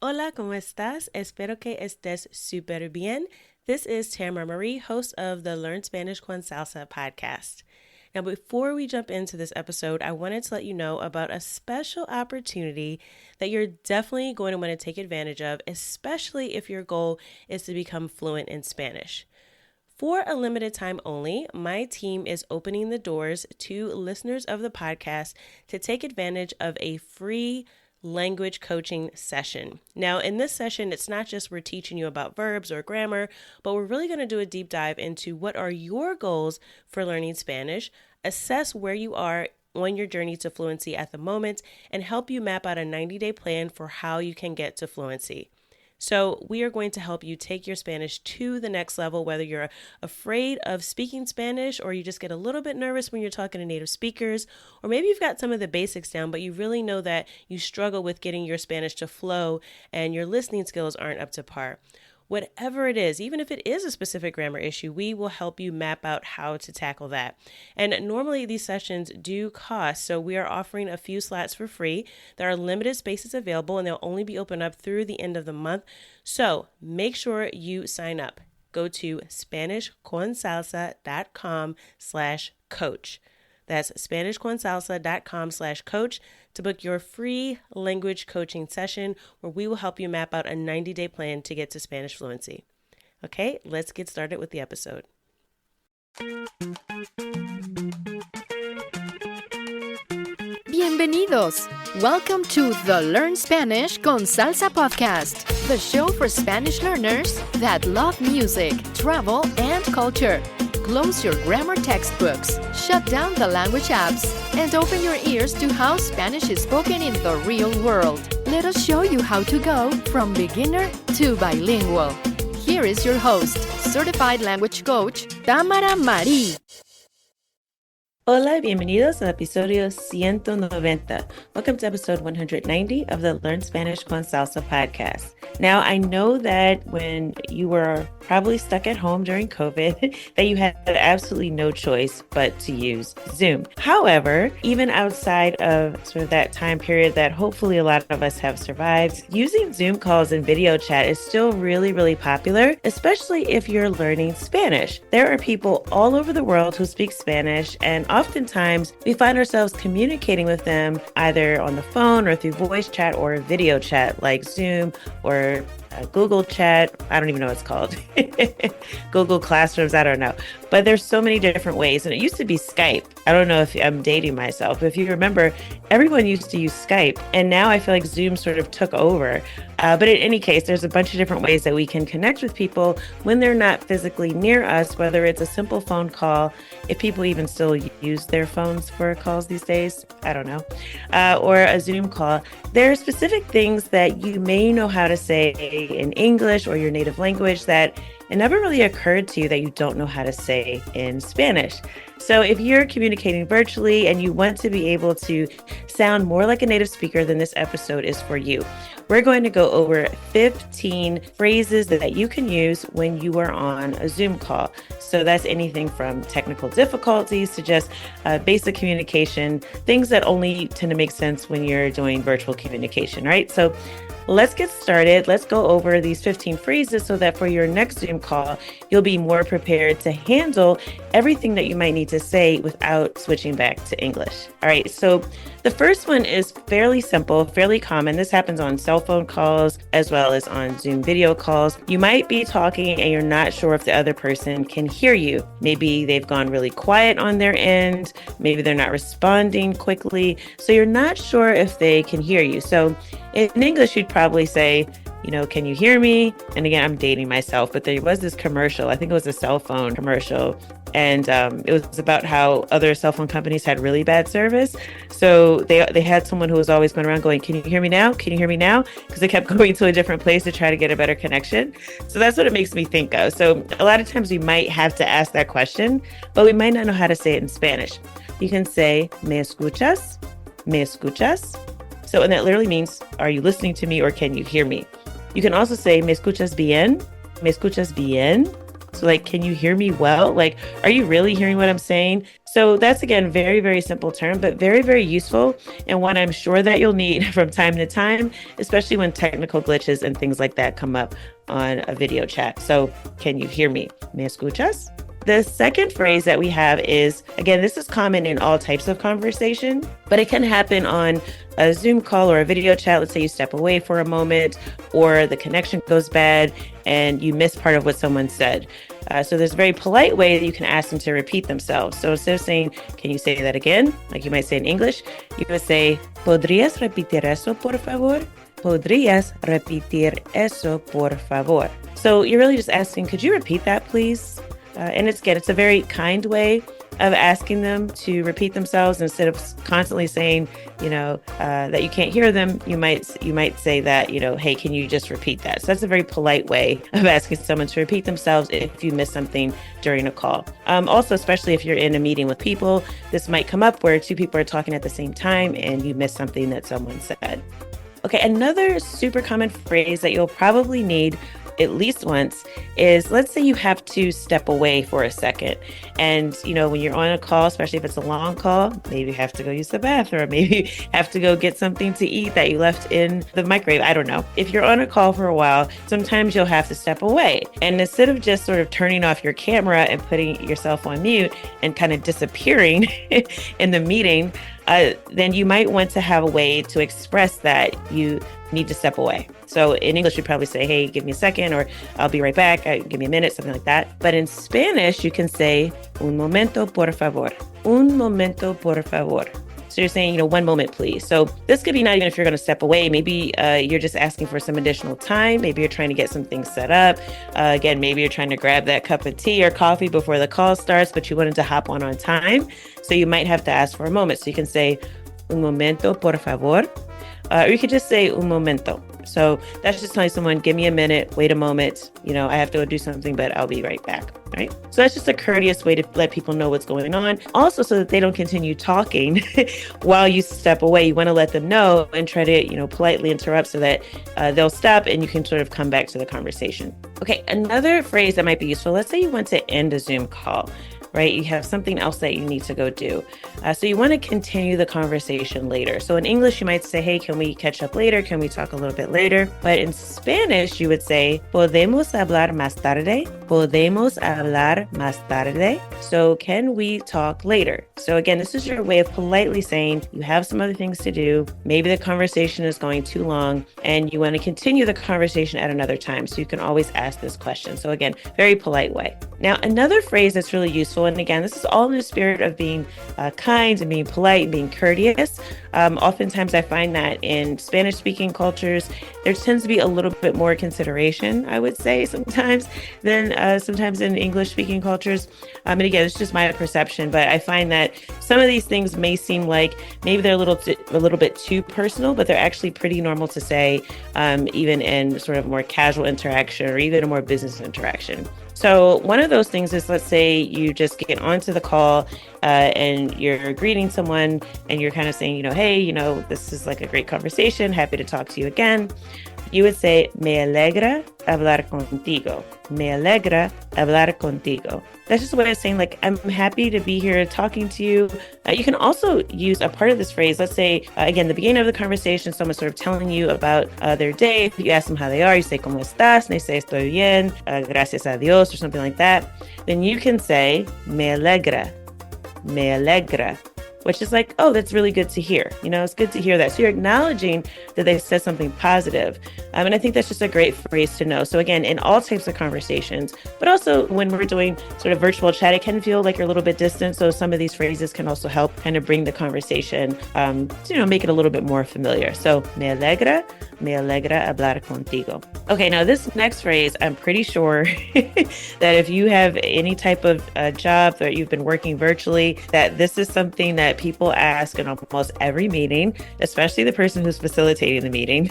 Hola, ¿cómo estás? Espero que estés súper bien. This is Tamara Marie, host of the Learn Spanish con Salsa podcast. Now, before we jump into this episode, I wanted to let you know about a special opportunity that you're definitely going to want to take advantage of, especially if your goal is to become fluent in Spanish. For a limited time only, my team is opening the doors to listeners of the podcast to take advantage of a free language coaching session. Now, in this session, it's not just we're teaching you about verbs or grammar, but we're really going to do a deep dive into what are your goals for learning Spanish, assess where you are on your journey to fluency at the moment, and help you map out a 90-day plan for how you can get to fluency. So we are going to help you take your Spanish to the next level, whether you're afraid of speaking Spanish or you just get a little bit nervous when you're talking to native speakers, or maybe you've got some of the basics down, but you really know that you struggle with getting your Spanish to flow and your listening skills aren't up to par. Whatever it is, even if it is a specific grammar issue, we will help you map out how to tackle that. And normally these sessions do cost, so we are offering a few slots for free. There are limited spaces available and they'll only be open up through the end of the month. So make sure you sign up. Go to SpanishConSalsa.com/coach. That's SpanishConSalsa.com/coach to book your free language coaching session where we will help you map out a 90-day plan to get to Spanish fluency. Okay, let's get started with the episode. Bienvenidos! Welcome to the Learn Spanish con Salsa podcast, the show for Spanish learners that love music, travel, and culture. Close your grammar textbooks, shut down the language apps, and open your ears to how Spanish is spoken in the real world. Let us show you how to go from beginner to bilingual. Here is your host, certified language coach, Tamara Marie. Hola, bienvenidos al episodio 190. Welcome to episode 190 of the Learn Spanish con Salsa podcast. Now, I know that when you were probably stuck at home during COVID, that you had absolutely no choice but to use Zoom. However, even outside of sort of that time period that hopefully a lot of us have survived, using Zoom calls and video chat is still really, really popular, especially if you're learning Spanish. There are people all over the world who speak Spanish, and oftentimes we find ourselves communicating with them either on the phone or through voice chat or video chat like Zoom or Google Chat. I don't even know what it's called. Google Classrooms. I don't know. But there's so many different ways. And it used to be Skype. I don't know if I'm dating myself, but if you remember, everyone used to use Skype. And now I feel like Zoom sort of took over. But in any case, there's a bunch of different ways that we can connect with people when they're not physically near us, whether it's a simple phone call, if people even still use their phones for calls these days, I don't know, or a Zoom call. There are specific things that you may know how to say in English or your native language that it never really occurred to you that you don't know how to say in Spanish. So if you're communicating virtually and you want to be able to sound more like a native speaker, then this episode is for you. We're going to go over 15 phrases that you can use when you are on a Zoom call. So that's anything from technical difficulties to just basic communication, things that only tend to make sense when you're doing virtual communication, right? So let's get started. Let's go over these 15 phrases so that for your next Zoom call, you'll be more prepared to handle everything that you might need to say without switching back to English. All right, so the first one is fairly simple, fairly common. This happens on cell phone calls as well as on Zoom video calls. You might be talking and you're not sure if the other person can hear you. Maybe they've gone really quiet on their end. Maybe they're not responding quickly. So you're not sure if they can hear you. So in English, you'd probably say, can you hear me? And again, I'm dating myself, but there was this commercial. I think it was a cell phone commercial. And it was about how other cell phone companies had really bad service. So they had someone who was always going around going, can you hear me now? Can you hear me now? Because they kept going to a different place to try to get a better connection. So that's what it makes me think of. So a lot of times we might have to ask that question, but we might not know how to say it in Spanish. You can say, ¿Me escuchas? ¿Me escuchas? So, and that literally means, are you listening to me or can you hear me? You can also say, ¿Me escuchas bien? ¿Me escuchas bien? So like, can you hear me well? Like, are you really hearing what I'm saying? So that's, again, very, very simple term, but very, very useful, and one I'm sure that you'll need from time to time, especially when technical glitches and things like that come up on a video chat. So can you hear me? ¿Me escuchas? The second phrase that we have is, again, this is common in all types of conversation, but it can happen on a Zoom call or a video chat. Let's say you step away for a moment, or the connection goes bad and you miss part of what someone said. So there's a very polite way that you can ask them to repeat themselves. So instead of saying, can you say that again? Like you might say in English, you would say, ¿Podrías repetir eso, por favor? ¿Podrías repetir eso, por favor? So you're really just asking, could you repeat that, please? And it's a very kind way of asking them to repeat themselves. Instead of constantly saying, that you can't hear them, you might say that, hey, can you just repeat that? So that's a very polite way of asking someone to repeat themselves if you miss something during a call. Also, especially if you're in a meeting with people, this might come up where two people are talking at the same time and you miss something that someone said. Okay, another super common phrase that you'll probably need at least once is, let's say you have to step away for a second. And, when you're on a call, especially if it's a long call, maybe you have to go use the bathroom, maybe you have to go get something to eat that you left in the microwave. I don't know. If you're on a call for a while, sometimes you'll have to step away. And instead of just sort of turning off your camera and putting yourself on mute and kind of disappearing in the meeting, then you might want to have a way to express that you need to step away. So in English, you'd probably say, hey, give me a second, or I'll be right back. Give me a minute, something like that. But in Spanish, you can say, un momento, por favor. Un momento, por favor. So you're saying, 1 moment, please. So this could be not even if you're going to step away. Maybe you're just asking for some additional time. Maybe you're trying to get some things set up. Again, maybe you're trying to grab that cup of tea or coffee before the call starts, but you wanted to hop on time. So you might have to ask for a moment. So you can say, un momento, por favor. Or you could just say, un momento. So that's just telling someone, give me a minute, wait a moment. I have to go do something, but I'll be right back. Right? So that's just a courteous way to let people know what's going on. Also, so that they don't continue talking while you step away. You want to let them know and try to, politely interrupt so that they'll stop and you can sort of come back to the conversation. Okay, another phrase that might be useful. Let's say you want to end a Zoom call. Right? You have something else that you need to go do. So you want to continue the conversation later. So in English, you might say, hey, can we catch up later? Can we talk a little bit later? But in Spanish, you would say, ¿Podemos hablar más tarde? ¿Podemos hablar más tarde? So can we talk later? So again, this is your way of politely saying you have some other things to do. Maybe the conversation is going too long and you want to continue the conversation at another time. So you can always ask this question. So again, very polite way. Now, another phrase that's really useful, and again, this is all in the spirit of being kind and being polite and being courteous. Oftentimes I find that in Spanish-speaking cultures, there tends to be a little bit more consideration, I would say, sometimes than sometimes in English-speaking cultures. And again, it's just my perception, but I find that some of these things may seem like maybe they're a little bit too personal, but they're actually pretty normal to say, even in sort of more casual interaction or even a more business interaction. So one of those things is, let's say you just get onto the call and you're greeting someone and you're kind of saying, hey, this is like a great conversation. Happy to talk to you again. You would say, me alegra hablar contigo. Me alegra hablar contigo. That's just a way of saying, like, I'm happy to be here talking to you. You can also use a part of this phrase. Let's say, again, the beginning of the conversation, someone's sort of telling you about their day. If you ask them how they are, you say, ¿Cómo estás? And they say, estoy bien, gracias a Dios, or something like that. Then you can say, me alegra, which is like, oh, that's really good to hear. It's good to hear that. So you're acknowledging that they said something positive. And I think that's just a great phrase to know. So again, in all types of conversations, but also when we're doing sort of virtual chat, it can feel like you're a little bit distant. So some of these phrases can also help kind of bring the conversation, to, make it a little bit more familiar. So me alegra hablar contigo. Okay, now this next phrase, I'm pretty sure that if you have any type of job that you've been working virtually, that this is something that people ask in almost every meeting, especially the person who's facilitating the meeting.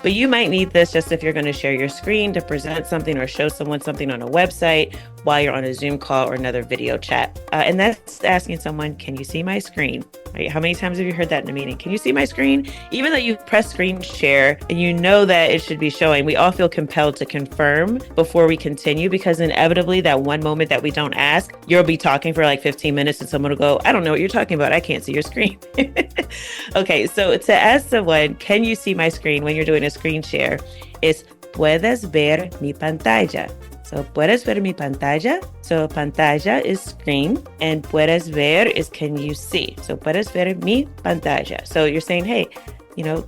But you might need this just if you're going to share your screen to present something or show someone something on a website while you're on a Zoom call or another video chat. And that's asking someone, can you see my screen? right? How many times have you heard that in a meeting? Can you see my screen? Even though you press screen share and you know that it should be showing, we all feel compelled to confirm before we continue, because inevitably that one moment that we don't ask, you'll be talking for like 15 minutes and someone will go, I don't know what you're talking about. I can't see your screen. Okay, so to ask someone, can you see my screen when you're doing a screen share, is puedes ver mi pantalla. So puedes ver mi pantalla. So pantalla is screen, and puedes ver is can you see. So puedes ver mi pantalla. So you're saying, hey,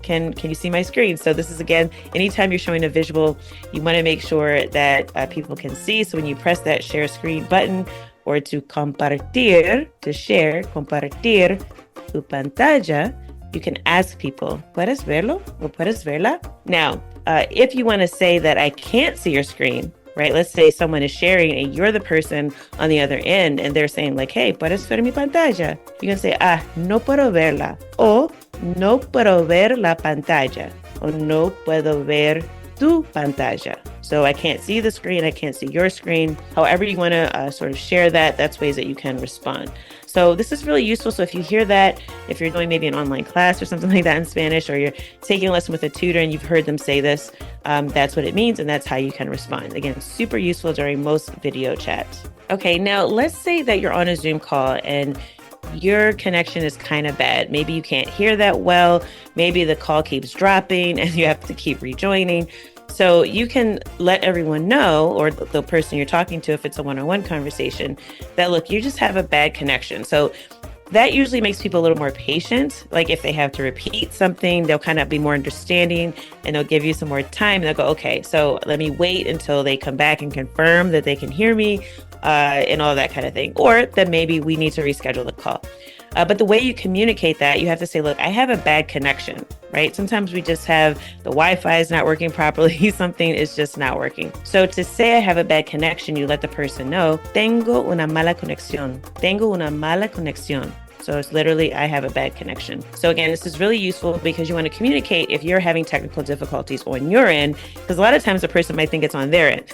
can you see my screen? So this is, again, anytime you're showing a visual, you want to make sure that people can see. So when you press that share screen button, or to compartir, to share, compartir tu pantalla, you can ask people, ¿puedes verlo? Or ¿puedes verla? Now, if you want to say that I can't see your screen, right? Let's say someone is sharing and you're the person on the other end and they're saying like, hey, ¿puedes ver mi pantalla? You can say, no puedo verla. O no puedo ver la pantalla. O no puedo ver tu pantalla. So I can't see the screen, I can't see your screen. However you want to sort of share that, that's ways that you can respond. So this is really useful. So if you hear that, if you're doing maybe an online class or something like that in Spanish, or you're taking a lesson with a tutor and you've heard them say this, that's what it means, and that's how you can respond. Again, super useful during most video chats. Okay, now let's say that you're on a Zoom call and your connection is kind of bad. Maybe you can't hear that well. Maybe the call keeps dropping and you have to keep rejoining. So you can let everyone know, or the person you're talking to, if it's a one-on-one conversation, that, look, you just have a bad connection. So that usually makes people a little more patient. Like if they have to repeat something, they'll kind of be more understanding and they'll give you some more time. And they'll go, okay, so let me wait until they come back and confirm that they can hear me and all that kind of thing. Or that maybe we need to reschedule the call. But the way you communicate that, you have to say, look, I have a bad connection, right? Sometimes we just have the Wi-Fi is not working properly. Something is just not working. So to say I have a bad connection, you let the person know, tengo una mala conexión. Tengo una mala conexión. So it's literally, I have a bad connection. So again, this is really useful because you want to communicate if you're having technical difficulties on your end, because a lot of times the person might think it's on their end.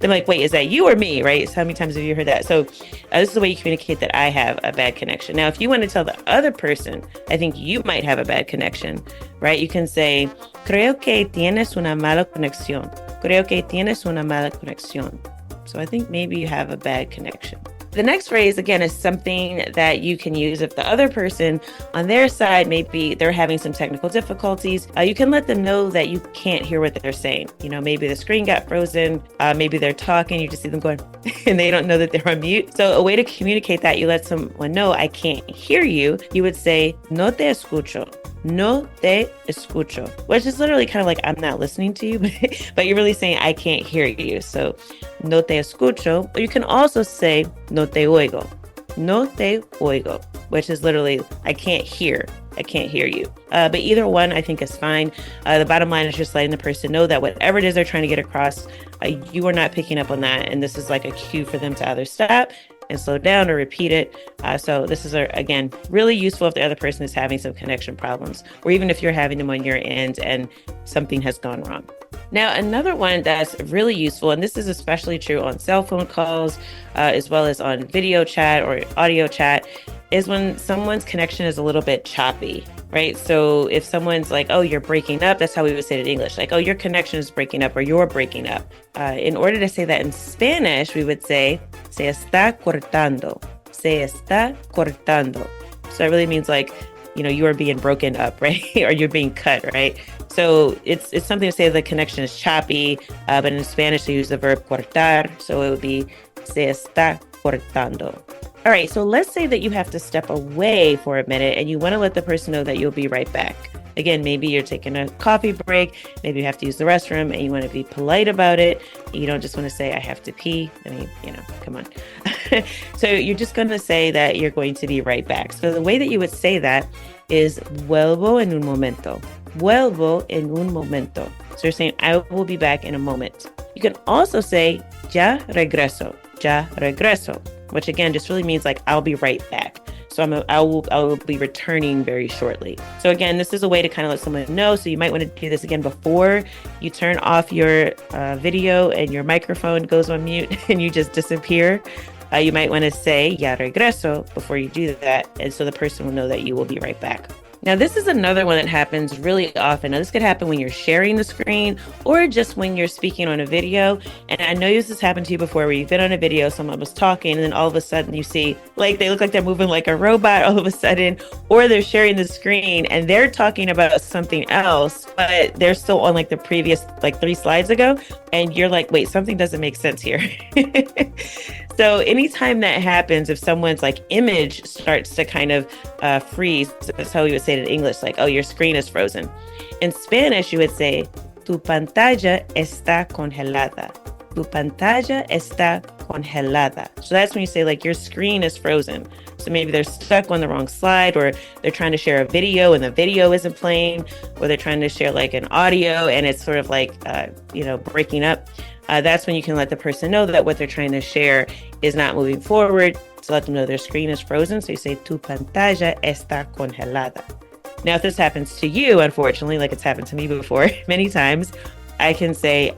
They're like, wait, is that you or me, right? So how many times have you heard that? So this is the way you communicate that I have a bad connection. Now, if you want to tell the other person, I think you might have a bad connection, right? You can say, creo que tienes una mala conexión. Creo que tienes una mala conexión. So I think maybe you have a bad connection. The next phrase, again, is something that you can use if the other person on their side, maybe they're having some technical difficulties. You can let them know that you can't hear what they're saying. Maybe the screen got frozen. Maybe they're talking. You just see them going and they don't know that they're on mute. So a way to communicate that, you let someone know, I can't hear you. You would say, no te escucho. No te escucho, which is literally kind of like, I'm not listening to you, but you're really saying, I can't hear you. So no te escucho. Or you can also say, no te oigo. No te oigo, which is literally, I can't hear you. But either one, I think, is fine. The bottom line is just letting the person know that whatever it is they're trying to get across, you are not picking up on that. And this is like a cue for them to either stop and slow down or repeat it. So this is, again, really useful if the other person is having some connection problems, or even if you're having them on your end and something has gone wrong. Now, another one that's really useful, and this is especially true on cell phone calls, as well as on video chat or audio chat, is when someone's connection is a little bit choppy, right? So if someone's like, oh, you're breaking up, that's how we would say it in English, like, oh, your connection is breaking up, or you're breaking up. In order to say that in Spanish, we would say, se está cortando, se está cortando. So it really means like, you are being broken up, right? Or you're being cut, right? So it's something to say the connection is choppy, but in Spanish, they use the verb cortar. So it would be se está cortando. All right, so let's say that you have to step away for a minute and you want to let the person know that you'll be right back. Again, maybe you're taking a coffee break, maybe you have to use the restroom and you want to be polite about it. You don't just want to say, I have to pee. I mean, come on. So you're just going to say that you're going to be right back. So the way that you would say that is vuelvo en un momento. Vuelvo en un momento. So you're saying, I will be back in a moment. You can also say, ya regreso, which again just really means like, I'll be right back. So I will be returning very shortly. So again, this is a way to kind of let someone know. So you might want to do this again before you turn off your video and your microphone goes on mute and you just disappear. You might want to say ya regreso before you do that. And so the person will know that you will be right back. Now, this is another one that happens really often. Now, this could happen when you're sharing the screen or just when you're speaking on a video. And I know this has happened to you before where you've been on a video, someone was talking, and then all of a sudden you see like they look like they're moving like a robot all of a sudden, or they're sharing the screen and they're talking about something else, but they're still on like the previous like 3 slides ago. And you're like, wait, something doesn't make sense here. So anytime that happens, if someone's like image starts to kind of freeze, that's how we would say it in English, like, oh, your screen is frozen. In Spanish, you would say, tu pantalla está congelada. Tu pantalla está congelada. So that's when you say like your screen is frozen. So maybe they're stuck on the wrong slide, or they're trying to share a video and the video isn't playing, or they're trying to share like an audio and it's sort of like, breaking up. That's when you can let the person know that what they're trying to share is not moving forward. To let them know their screen is frozen. So you say, tu pantalla está congelada. Now, if this happens to you, unfortunately, like it's happened to me before many times, I can say,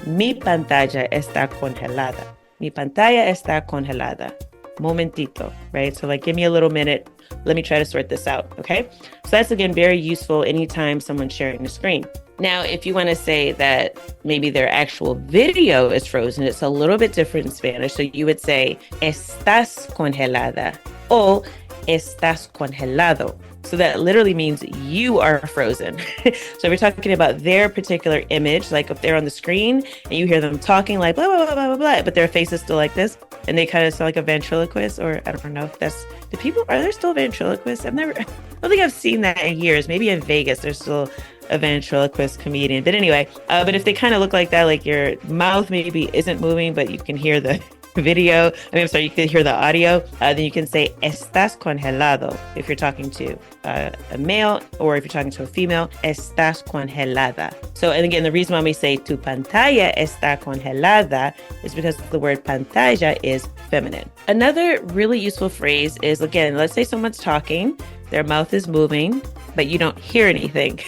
mi pantalla está congelada. Mi pantalla está congelada. Momentito, right? So like, give me a little minute. Let me try to sort this out, okay? So that's, again, very useful anytime someone's sharing a screen. Now, if you want to say that maybe their actual video is frozen, it's a little bit different in Spanish. So you would say, estás congelada o estás congelado. So that literally means you are frozen. So if you're talking about their particular image, like if they're on the screen and you hear them talking like blah, blah, blah, blah, blah, blah, but their face is still like this, and they kind of sound like a ventriloquist, or I don't know if that's, are there still ventriloquists? I don't think I've seen that in years. Maybe in Vegas, there's still a ventriloquist comedian. But anyway, but if they kind of look like that, like your mouth maybe isn't moving, but you can hear the video, you can hear the audio, then you can say estás congelado if you're talking to a male, or if you're talking to a female, estás congelada. So, and again, the reason why we say tu pantalla está congelada is because the word pantalla is feminine. Another really useful phrase is, again, let's say someone's talking, their mouth is moving, but you don't hear anything.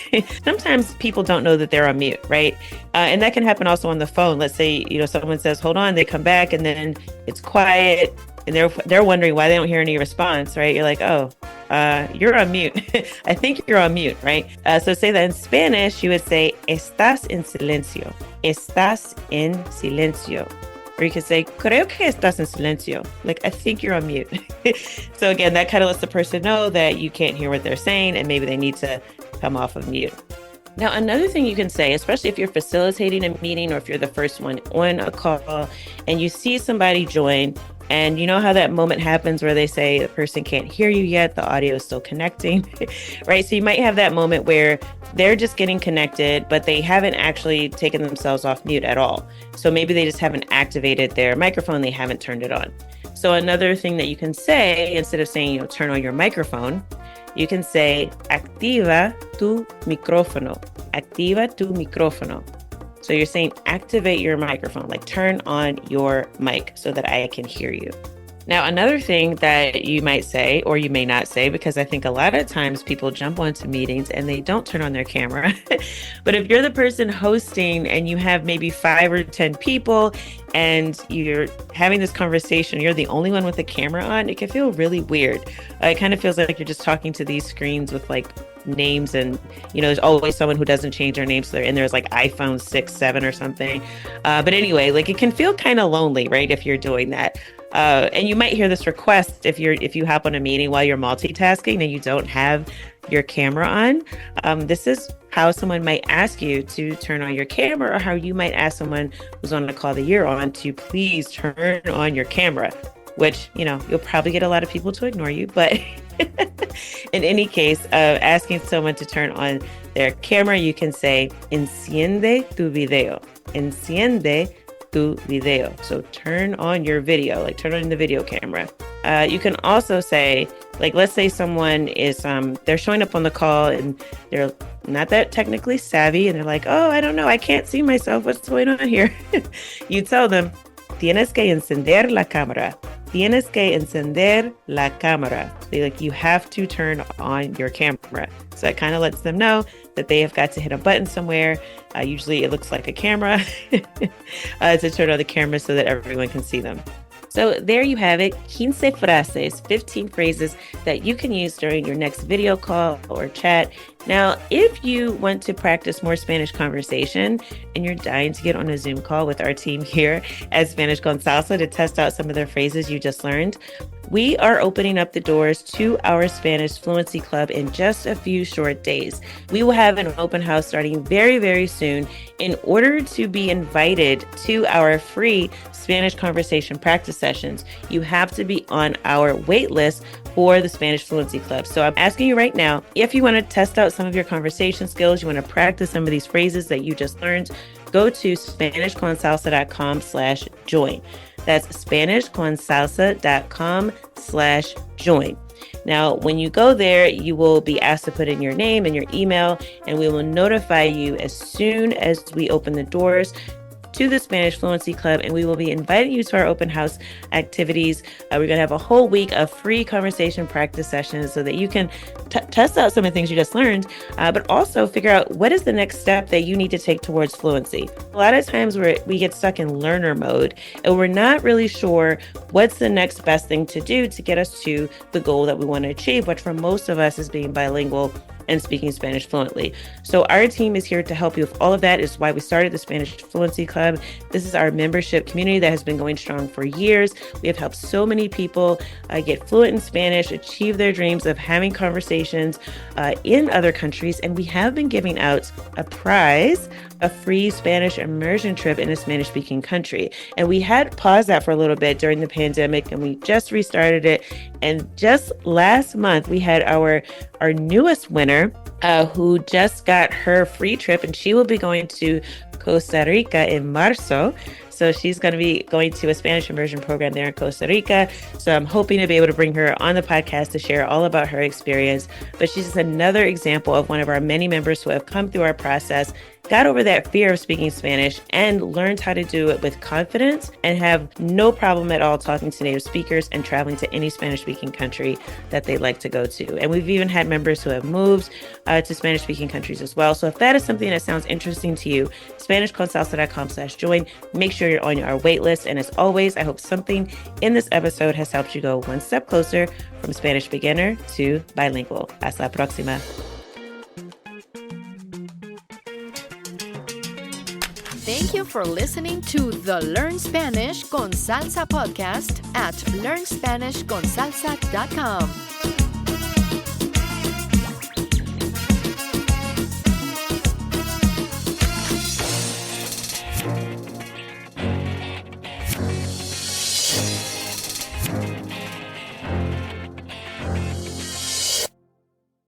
Sometimes people don't know that they're on mute, right? And that can happen also on the phone. Let's say, someone says, hold on, they come back and then it's quiet and they're wondering why they don't hear any response, right? You're like, oh, you're on mute. I think you're on mute, right? So say that in Spanish, you would say, estás en silencio. Estás en silencio. Or you could say, creo que estás en silencio. Like, I think you're on mute. So again, that kind of lets the person know that you can't hear what they're saying and maybe they need to come off of mute. Now, another thing you can say, especially if you're facilitating a meeting or if you're the first one on a call and you see somebody join, and you know how that moment happens where they say the person can't hear you yet, the audio is still connecting, right? So you might have that moment where they're just getting connected, but they haven't actually taken themselves off mute at all. So maybe they just haven't activated their microphone, they haven't turned it on. So another thing that you can say, instead of saying, turn on your microphone, you can say, activa tu micrófono. Activa tu micrófono. So you're saying activate your microphone, like turn on your mic so that I can hear you. Now, another thing that you might say, or you may not say, because I think a lot of times people jump onto meetings and they don't turn on their camera. But if you're the person hosting and you have maybe 5 or 10 people and you're having this conversation, you're the only one with the camera on, it can feel really weird. It kind of feels like you're just talking to these screens with like names, and there's always someone who doesn't change their name, so they're in there's like iPhone 6, 7 or something. But anyway, like it can feel kind of lonely, right, if you're doing that. And you might hear this request if you hop on a meeting while you're multitasking and you don't have your camera on. This is how someone might ask you to turn on your camera, or how you might ask someone who's on the call that you're on to please turn on your camera, which, you'll probably get a lot of people to ignore you. But in any case, asking someone to turn on their camera, you can say, enciende tu video. Enciende tu video. So turn on your video, like turn on the video camera. You can also say, like, let's say someone is, they're showing up on the call and they're not that technically savvy and they're like, oh, I don't know, I can't see myself. What's going on here? You tell them, tienes que encender la cámara. Tienes que encender la cámara. You have to turn on your camera. So it kind of lets them know that they have got to hit a button somewhere. Usually it looks like a camera to turn on the camera so that everyone can see them. So there you have it, 15 frases, 15 phrases that you can use during your next video call or chat. Now, if you want to practice more Spanish conversation and you're dying to get on a Zoom call with our team here at Spanish con Salsa to test out some of the phrases you just learned, we are opening up the doors to our Spanish Fluency Club in just a few short days. We will have an open house starting very, very soon. In order to be invited to our free Spanish conversation practice sessions, you have to be on our wait list for the Spanish Fluency Club. So I'm asking you right now, if you want to test out some of your conversation skills, you want to practice some of these phrases that you just learned, go to SpanishConSalsa.com/join. That's SpanishConSalsa.com/join. Now, when you go there, you will be asked to put in your name and your email, and we will notify you as soon as we open the doors to the Spanish Fluency Club, and we will be inviting you to our open house activities. We're going to have a whole week of free conversation practice sessions so that you can test out some of the things you just learned, but also figure out what is the next step that you need to take towards fluency. A lot of times we get stuck in learner mode, and we're not really sure what's the next best thing to do to get us to the goal that we want to achieve, which for most of us is being bilingual and speaking Spanish fluently. So our team is here to help you with all of that. Is why we started the Spanish Fluency Club. This is our membership community that has been going strong for years. We have helped so many people get fluent in Spanish, achieve their dreams of having conversations in other countries. And we have been giving out a prize, a free Spanish immersion trip in a Spanish-speaking country. And we had paused that for a little bit during the pandemic, and we just restarted it. And just last month, we had our newest winner who just got her free trip, and she will be going to Costa Rica in Marzo. So she's going to be going to a Spanish immersion program there in Costa Rica. So I'm hoping to be able to bring her on the podcast to share all about her experience. But she's just another example of one of our many members who have come through our process, got over that fear of speaking Spanish, and learned how to do it with confidence and have no problem at all talking to native speakers and traveling to any Spanish-speaking country that they'd like to go to. And we've even had members who have moved to Spanish-speaking countries as well. So if that is something that sounds interesting to you, SpanishConSalsa.com/join. Make sure you're on our wait list. And as always, I hope something in this episode has helped you go one step closer from Spanish beginner to bilingual. Hasta la próxima. Thank you for listening to the Learn Spanish con Salsa podcast at learnspanishconsalsa.com.